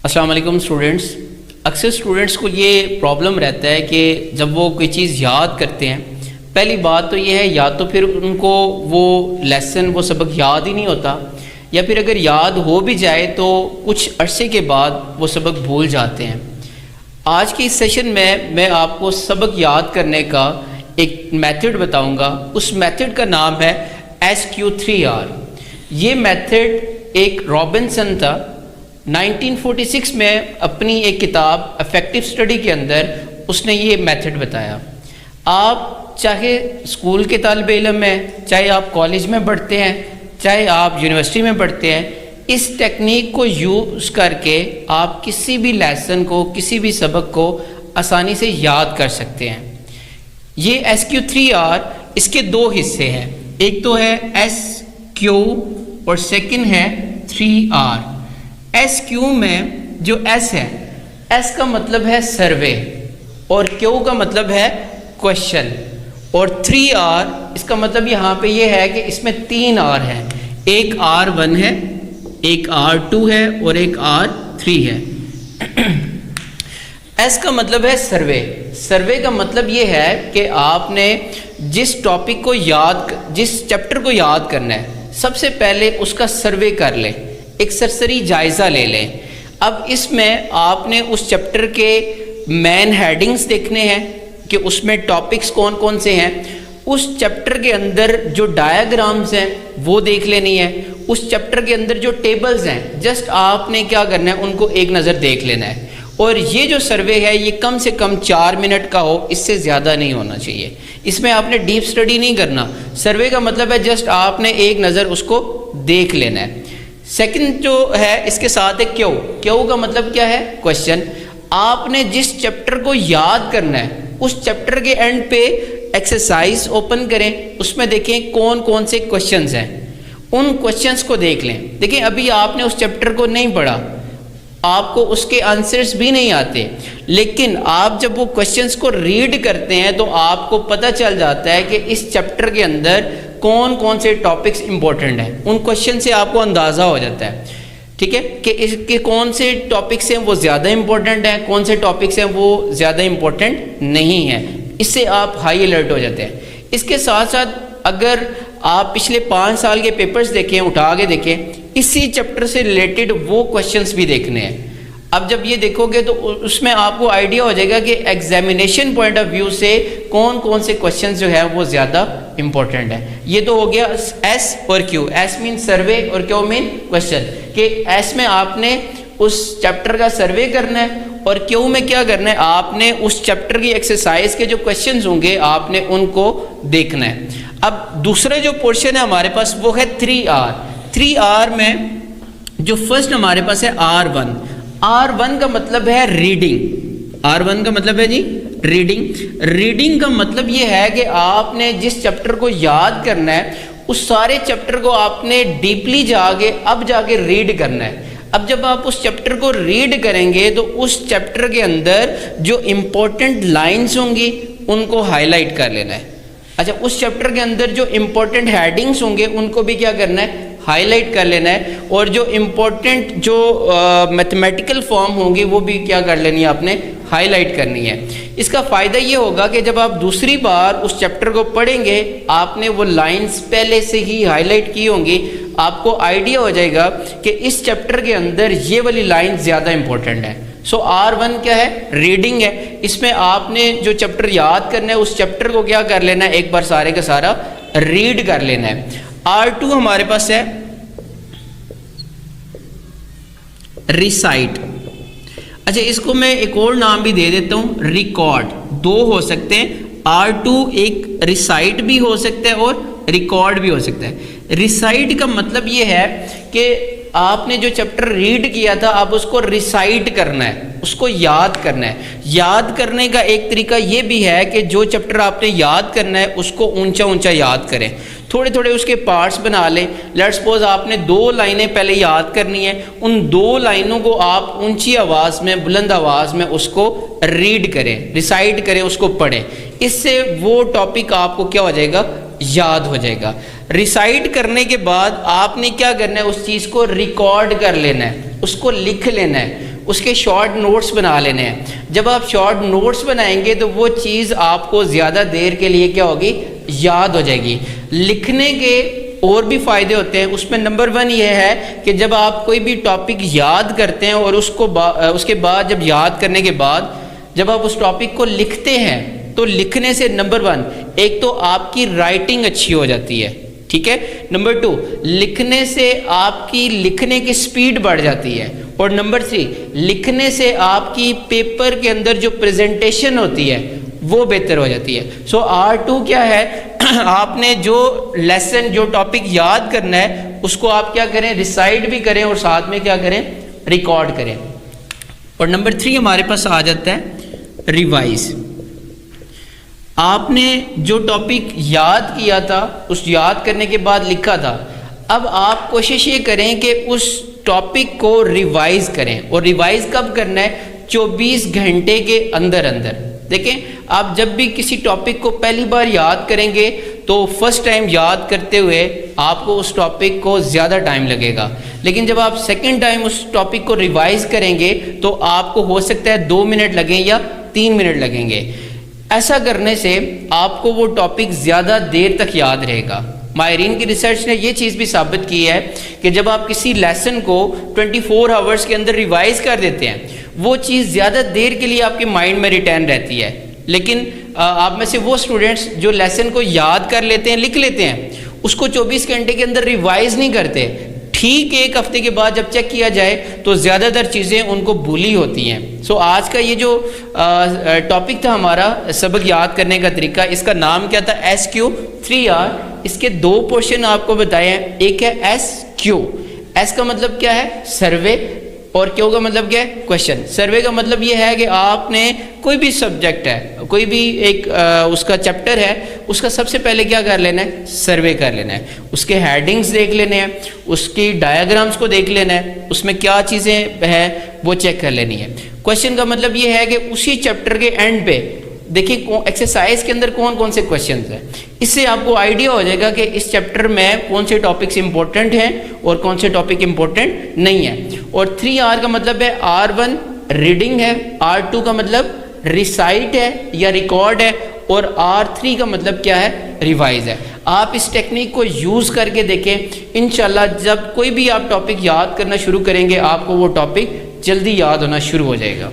السلام علیکم اسٹوڈنٹس. اکثر اسٹوڈنٹس کو یہ پرابلم رہتا ہے کہ جب وہ کوئی چیز یاد کرتے ہیں، پہلی بات تو یہ ہے یا تو پھر ان کو وہ لیسن وہ سبق یاد ہی نہیں ہوتا، یا پھر اگر یاد ہو بھی جائے تو کچھ عرصے کے بعد وہ سبق بھول جاتے ہیں. آج کے اس سیشن میں آپ کو سبق یاد کرنے کا ایک میتھڈ بتاؤں گا. اس میتھڈ کا نام ہے SQ3R. یہ میتھڈ ایک رابنسن تھا 1946 میں اپنی ایک کتاب افیکٹو اسٹڈی کے اندر اس نے یہ میتھڈ بتایا. آپ چاہے اسکول کے طالب علم ہیں، چاہے آپ کالج میں پڑھتے ہیں، چاہے آپ یونیورسٹی میں پڑھتے ہیں، اس ٹیکنیک کو یوز کر کے آپ کسی بھی لیسن کو، کسی بھی سبق کو آسانی سے یاد کر سکتے ہیں. یہ SQ3R اس کے دو حصے ہیں، ایک تو ہے SQ اور سیکنڈ ہے 3R. SQ میں جو S ہے، S کا مطلب ہے سروے اور Q کا مطلب ہے کوشچن، اور 3R اس کا مطلب یہاں پہ یہ ہے کہ اس میں 3 R ہیں، ایک R1 ہے، ایک R2 ہے اور ایک R3 ہے. S کا مطلب ہے سروے. سروے کا مطلب یہ ہے کہ آپ نے جس ٹاپک کو جس چیپٹر کو یاد کرنا ہے، سب سے پہلے اس کا سروے کر لیں، ایک سرسری جائزہ لے لیں. اب اس میں آپ نے اس چیپٹر کے مین ہیڈنگز دیکھنے ہیں کہ اس میں ٹاپکس کون کون سے ہیں، اس چیپٹر کے اندر جو ڈایاگرامز ہیں وہ دیکھ لینی ہے، اس چیپٹر کے اندر جو ٹیبلز ہیں جسٹ آپ نے کیا کرنا ہے ان کو ایک نظر دیکھ لینا ہے. اور یہ جو سروے ہے یہ کم سے کم 4 منٹ کا ہو، اس سے زیادہ نہیں ہونا چاہیے. اس میں آپ نے ڈیپ سٹڈی نہیں کرنا. سروے کا مطلب ہے جسٹ آپ نے ایک نظر اس کو دیکھ لینا ہے. سیکنڈ جو ہے اس کے ساتھ ہے کیو کا مطلب کیا ہے؟ کوشچن. آپ نے جس چیپٹر کو یاد کرنا ہے اس چیپٹر کے اینڈ پہ ایکسرسائز اوپن کریں، اس میں دیکھیں کون کون سے کوشچنز ہیں، ان کوشچنز کو دیکھ لیں. دیکھیں ابھی آپ نے اس چیپٹر کو نہیں پڑھا، آپ کو اس کے آنسرز بھی نہیں آتے، لیکن آپ جب وہ کوشچنز کو ریڈ کرتے ہیں تو آپ کو پتہ چل جاتا ہے کہ اس چیپٹر کے اندر کون کون سے ٹاپکس امپورٹنٹ ہیں. ان کوشچن سے آپ کو اندازہ ہو جاتا ہے، ٹھیک ہے، کہ اس کے کون سے ٹاپکس ہیں وہ زیادہ امپورٹنٹ ہیں، کون سے ٹاپکس ہیں وہ زیادہ امپورٹنٹ نہیں ہیں. اس سے آپ ہائی الرٹ ہو جاتے ہیں. اس کے ساتھ ساتھ اگر آپ پچھلے 5 سال کے پیپرز دیکھیں، اٹھا کے دیکھیں، اسی چیپٹر سے ریلیٹڈ وہ کوشچنز بھی دیکھنے ہیں. اب جب یہ دیکھو گے تو اس میں آپ کو آئیڈیا ہو جائے گا کہ ایگزامینیشن پوائنٹ آف ویو سے کون کون سے کوشچنز جو ہے وہ زیادہ امپورٹنٹ ہیں. یہ تو ہو گیا ایس اور کیو. ایس مین سروے اور کیو مین کوشچن، کہ ایس میں آپ نے اس چیپٹر کا سروے کرنا ہے، اور کیو میں کیا کرنا ہے، آپ نے اس چیپٹر کی ایکسرسائز کے جو کوشچنز ہوں گے آپ نے ان کو دیکھنا ہے. اب دوسرا جو پورشن ہے ہمارے پاس وہ ہے 3R. 3R میں جو فرسٹ ہمارے پاس ہے R1. R1 کا مطلب ہے ریڈنگ. R1 کا مطلب ہے جی ریڈنگ. ریڈنگ کا مطلب یہ ہے کہ آپ نے جس چیپٹر کو یاد کرنا ہے اس سارے چیپٹر کو آپ نے ڈیپلی جا کے ریڈ کرنا ہے. اب جب آپ اس چیپٹر کو ریڈ کریں گے تو اس چیپٹر کے اندر جو امپورٹنٹ لائنز ہوں گی ان کو ہائی لائٹ کر لینا ہے. اچھا، اس چیپٹر کے اندر جو امپورٹنٹ ہیڈنگز ہوں گے ان کو بھی کیا کرنا ہے، ہائی لائٹ کر لینا ہے. اور جو امپورٹنٹ جو میتھمیٹیکل فارم ہوں گی وہ بھی کیا کر لینی ہے، آپ نے ہائی لائٹ کرنی ہے. اس کا فائدہ یہ ہوگا کہ جب آپ دوسری بار اس چیپٹر کو پڑھیں گے آپ نے وہ لائنز پہلے سے ہی ہائی لائٹ کی ہوں گی، آپ کو آئیڈیا ہو جائے گا کہ اس چیپٹر کے اندر یہ والی لائن زیادہ امپورٹنٹ ہے. سو R1 کیا ہے؟ ریڈنگ ہے. اس میں آپ نے جو چیپٹر یاد کرنا ہے اس چیپٹر کو کیا کر لینا ہے، ایک بار سارے کا سارا ریڈ کر لینا ہے. R2 ہمارے پاس ہے ریسائٹ. اچھا، اس کو میں ایک اور نام بھی دے دیتا ہوں، ریکارڈ. دو ہو سکتے ہیں. R2 ایک ریسائٹ بھی ہو سکتا ہے اور ریکارڈ بھی ہو سکتا ہے. ریسائٹ کا مطلب یہ ہے کہ آپ نے جو چیپٹر ریڈ کیا تھا آپ اس کو ریسائٹ کرنا ہے، اس کو یاد کرنا ہے. یاد کرنے کا ایک طریقہ یہ بھی ہے کہ جو چیپٹر آپ نے یاد کرنا ہے اس کو اونچا اونچا یاد کریں، تھوڑے تھوڑے اس کے پارٹس بنا لیں. لیٹ سپوز آپ نے 2 لائنیں پہلے یاد کرنی ہیں، ان 2 لائنوں کو آپ اونچی آواز میں، بلند آواز میں اس کو ریڈ کریں، ریسائٹ کریں، اس کو پڑھیں. اس سے وہ ٹاپک آپ کو کیا ہو جائے گا، یاد ہو جائے گا. ریسائٹ کرنے کے بعد آپ نے کیا کرنا ہے، اس چیز کو ریکارڈ کر لینا ہے، اس کو لکھ لینا ہے. اس کے شارٹ نوٹس بنا لینے ہیں. جب آپ شارٹ نوٹس بنائیں گے تو وہ چیز آپ کو زیادہ دیر کے لیے کیا ہوگی, یاد ہو جائے گی. لکھنے کے اور بھی فائدے ہوتے ہیں. اس میں نمبر 1 یہ ہے کہ جب آپ کوئی بھی ٹاپک یاد کرتے ہیں اور اس کے بعد جب یاد کرنے کے بعد جب آپ اس ٹاپک کو لکھتے ہیں تو لکھنے سے نمبر 1 ایک تو آپ کی رائٹنگ اچھی ہو جاتی ہے, ٹھیک ہے. نمبر 2 لکھنے سے آپ کی لکھنے کی سپیڈ بڑھ جاتی ہے. اور نمبر 3 لکھنے سے آپ کی پیپر کے اندر جو پریزنٹیشن ہوتی ہے وہ بہتر ہو جاتی ہے. سو R2 کیا ہے, آپ نے جو لیسن جو ٹاپک یاد کرنا ہے اس کو آپ کیا کریں, ریسائٹ بھی کریں اور ساتھ میں کیا کریں, ریکارڈ کریں. اور نمبر 3 ہمارے پاس آ جاتا ہے ریوائز. آپ نے جو ٹاپک یاد کیا تھا اس یاد کرنے کے بعد لکھا تھا, اب آپ کوشش یہ کریں کہ اس ٹاپک کو ریوائز کریں. اور ریوائز کب کرنا ہے, 24 گھنٹے کے اندر اندر. دیکھیں آپ جب بھی کسی ٹاپک کو پہلی بار یاد کریں گے تو فرسٹ ٹائم یاد کرتے ہوئے آپ کو اس ٹاپک کو زیادہ ٹائم لگے گا, لیکن جب آپ سیکنڈ ٹائم اس ٹاپک کو ریوائز کریں گے تو آپ کو ہو سکتا ہے 2 منٹ لگیں یا 3 منٹ لگیں گے. ایسا کرنے سے آپ کو وہ ٹاپک زیادہ دیر تک یاد رہے گا. ماہرین کی ریسرچ نے یہ چیز بھی ثابت کی ہے کہ جب آپ کسی لیسن کو 24 آورز کے اندر ریوائز کر دیتے ہیں وہ چیز زیادہ دیر کے لیے آپ کے مائنڈ میں ریٹین رہتی ہے. لیکن آپ میں سے وہ اسٹوڈنٹس جو لیسن کو یاد کر لیتے ہیں, لکھ لیتے ہیں, اس کو 24 گھنٹے کے اندر ریوائز نہیں کرتے, ٹھیک 1 ہفتے کے بعد جب چیک کیا جائے تو زیادہ تر چیزیں ان کو بھولی ہوتی ہیں. سو آج کا یہ جو ٹاپک تھا ہمارا سبق یاد کرنے کا طریقہ, اس کا نام کیا تھا, SQ3R. اس کے 2 پورشن آپ کو بتائے ہیں. ایک ہے SQ. S کا مطلب کیا ہے, سروے, اور کیو کا مطلب کیا ہے, کوشچن. سروے کا مطلب یہ ہے کہ آپ نے کوئی بھی سبجیکٹ ہے, کوئی بھی ایک اس کا چیپٹر ہے, اس کا سب سے پہلے کیا کر لینا ہے, سروے کر لینا ہے. اس کے ہیڈنگز دیکھ لینے ہیں, اس کی ڈایاگرامز کو دیکھ لینا ہے, اس میں کیا چیزیں ہیں وہ چیک کر لینی ہے. کوشچن کا مطلب یہ ہے کہ اسی چیپٹر کے اینڈ پہ دیکھیں ایکسرسائز کے اندر کون کون سے کوشچنز ہیں. اس سے آپ کو آئیڈیا ہو جائے گا کہ اس چیپٹر میں کون سے ٹاپکس امپورٹنٹ ہیں اور کون سے ٹاپک امپورٹنٹ نہیں ہیں. اور 3R کا مطلب ہے, R1 ریڈنگ ہے, R2 کا مطلب ریسائٹ ہے یا ریکارڈ ہے, اور R3 کا مطلب کیا ہے, ریوائز ہے. آپ اس ٹیکنیک کو یوز کر کے دیکھیں, انشاءاللہ جب کوئی بھی آپ ٹاپک یاد کرنا شروع کریں گے آپ کو وہ ٹاپک جلدی یاد ہونا شروع ہو جائے گا.